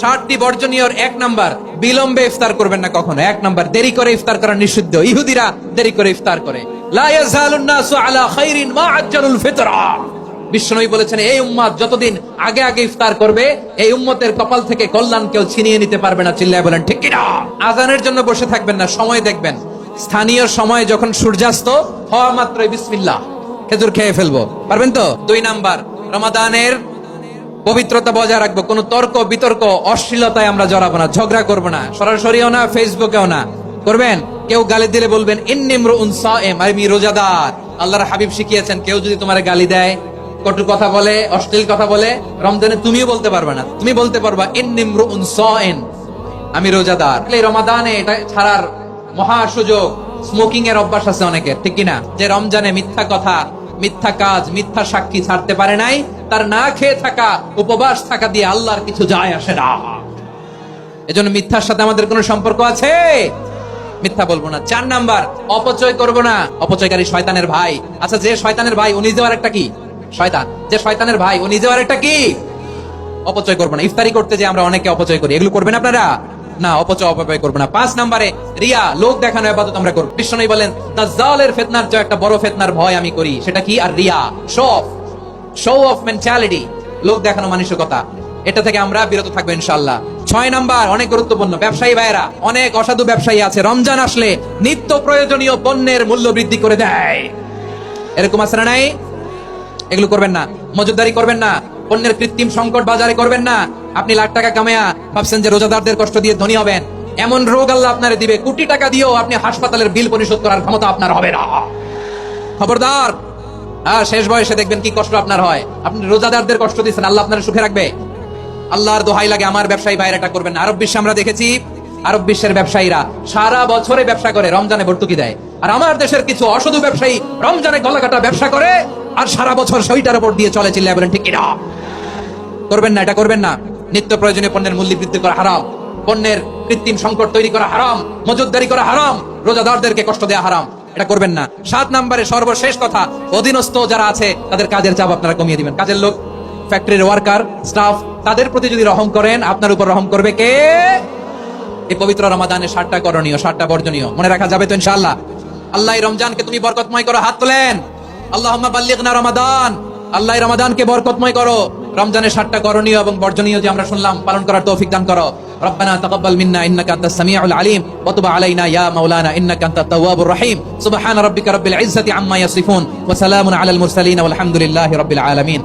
60টি বর্জনীয়র 1 number, বিলম্বে ইফতার করবেন না কখনো। 1 নাম্বার, দেরি করে ইফতার করা নিষিদ্ধ। ইহুদিরা দেরি করে ইফতার করে। লা ইয়াজালুন নাসু আলা খাইরিন মা আজ্জালুল ফিতরা। বিশ্বনবী বলেছেন, এই উম্মত যতদিন আগে আগে ইফতার করবে, এই উম্মতের কপাল থেকে কল্যাণ কেউ ছিনিয়ে নিতে পারবে না। চিল্লায় বলেন ঠিক কিনা? আজানের জন্য বসে থাকবেন না, সময় দেখবেন। স্থানীয় সময় যখন সূর্যাস্ত হওয়া মাত্রই বিসমিল্লাহ, খেজুর খেয়ে ফেলবো। পারবেন তো? 2 নাম্বার, রমাদানের পবিত্রতা বজায় রাখবো। কোনো তর্ক বিতর্ক অশ্লীলতায় আমরা জড়াবো না, ঝগড়া করবো না, সরাসরিও না, ফেসবুকেও না। করবেন? কেউ গালি দিলে বলবেন ইন্নী ইমরুউন সায়েম, আমি রোজাদার। আল্লাহর হাবিব শিখিয়েছেন, কেউ যদি তোমার গালি দেয়, কটু কথা বলে, অশ্লীল কথা বলে, রমজানে তুমিও বলতে পারবে না। তুমি বলতে পারবা ইন্নী ইমরুউন সায়েম, আমি রোজাদার। এই রমাদানে এটা ছাড়ার মহা সুযোগ। স্মোকিং এর অভ্যাস আছে অনেকের, ঠিক কিনা? যে রমজানে মিথ্যা কথা, মিথ্যা কাজ, মিথ্যা সাক্ষী ছাড়তে পারে নাই, তার না খেয়ে থাকা, উপবাস থাকা দিয়ে আল্লাহর কিছু যায় আসে না। এজন্য মিথ্যার সাথে আমাদের কোনো সম্পর্ক আছে? মিথ্যা বলবো না। 4 নাম্বার, অপচয় করব না। অপচয়কারী শয়তানের ভাই। আচ্ছা, যে শয়তানের ভাই ও নিজেও আরেকটা কি? শয়তান। যে শয়তানের ভাই ও নিজেও আরেকটা কি? অপচয় করবো না। ইফতারি করতে যে আমরা অনেকে অপচয় করি, এগুলো করবেন আপনারা না। অপচয় করবো না। 5 নাম্বারে, রিয়া, লোক দেখানো ইবাদত আমরা করব। বিশ্বনবী বলেন, দাজ্জালের ফিতনার যে একটা বড় ফিতনার ভয় আমি করি, সেটা কি? আর রিয়া, শো অফ মেন্টালিটি, লোক দেখানো মানসিকতা। এটা থেকে আমরা বিরত থাকবো ইনশাআল্লাহ। 6 নাম্বার, অনেক গুরুত্বপূর্ণ, ব্যবসায়ী ভাইরা। অনেক অসাধু ব্যবসায়ী আছে, রমজান আসলে নিত্য প্রয়োজনীয় পণ্যের মূল্য বৃদ্ধি করে দেয়। এরকম আছে না নাই? এগুলো করবেন না। মজুদদারি করবেন না। পণ্যের কৃত্রিম সংকট বাজারে করবেন না। আপনি লাখ টাকা কামায়া ভাবছেন যে রোজাদারদের কষ্ট দিয়ে ধনী হবেন। এমন রোগ আল্লাহ আপনারে দিবে, কোটি টাকা দিয়েও আপনি হাসপাতালের বিল পরিশোধ করার ক্ষমতা আপনার হবে না। খবরদার। শেষ বয়সে দেখবেন কি কষ্ট আপনার হয়। আপনি রোজাদারদের কষ্ট দিচ্ছেন, আল্লাহ আপনার সুখে রাখবে? আল্লাহর দোহাই লাগে, আমার ব্যবসায়ী ভাইরা এটা করবেন না। আরব বিশ্বে আমরা দেখেছি, আরব বিশ্বের ব্যবসায়ীরা সারা বছরে ব্যবসা করে, রমজানে ভর্তুকি দেয়। আর আমার দেশের কিছু অসাধু ব্যবসায়ী রমজানে গলাকাটা ব্যবসা করে, আর সারা বছর সেইটার উপর দিয়ে চলে। চিল্লায় বলেন ঠিক কিনা? করবেন না, এটা করবেন না। নিত্য প্রয়োজনীয় পণ্যের মূল্য বৃদ্ধি করা হারাম, পণ্যের কৃত্রিম সংকট তৈরি করা হারাম, মজুদদারি করা হারাম, রোজাদারদেরকে কষ্ট দেওয়া হারাম। এটা করবেন না। 7 নম্বরে সর্বশেষ কথা, অধীনস্থ যারা আছে তাদের কাজের চাপ আপনারা কমিয়ে দিবেন। কাজের লোক, ফ্যাক্টরির ওয়ার্কার, স্টাফ, তাদের প্রতি যদি রহম করেন, আপনার উপর রহম করবে কে? এই পবিত্র রমাদানে 7টা করণীয়, 7টা বর্জনীয় মনে রাখা যাবে তো ইনশাআল্লাহ? আল্লাহ রমজানকে তুমি বরকতময় করো। হাত তোলেন। আল্লাহুম্মা বাল্লিগনা রমাদান। আল্লাহ রমাদানকে বরকতময় করো। রমজানের 7টা করণীয় এবং বর্জনীয় যে আমরা শুনলাম, পালন করার তৌফিক দান করো। রব্বানা তাকাব্বাল মিন্না ইন্নাকা আনতাস সামিউল আলিম ওয়া তুব আলাইনা ইয়া মাওলানা ইন্নাকা আনতাত তাওয়াবুর রহিম। সুবহানা রাব্বিকা রাব্বিল ইজ্জাতি আম্মা ইয়াসিফুন ওয়া সালামুন আলাল মুরসালিন ওয়াল হামদুলিল্লাহি রাব্বিল আলামিন।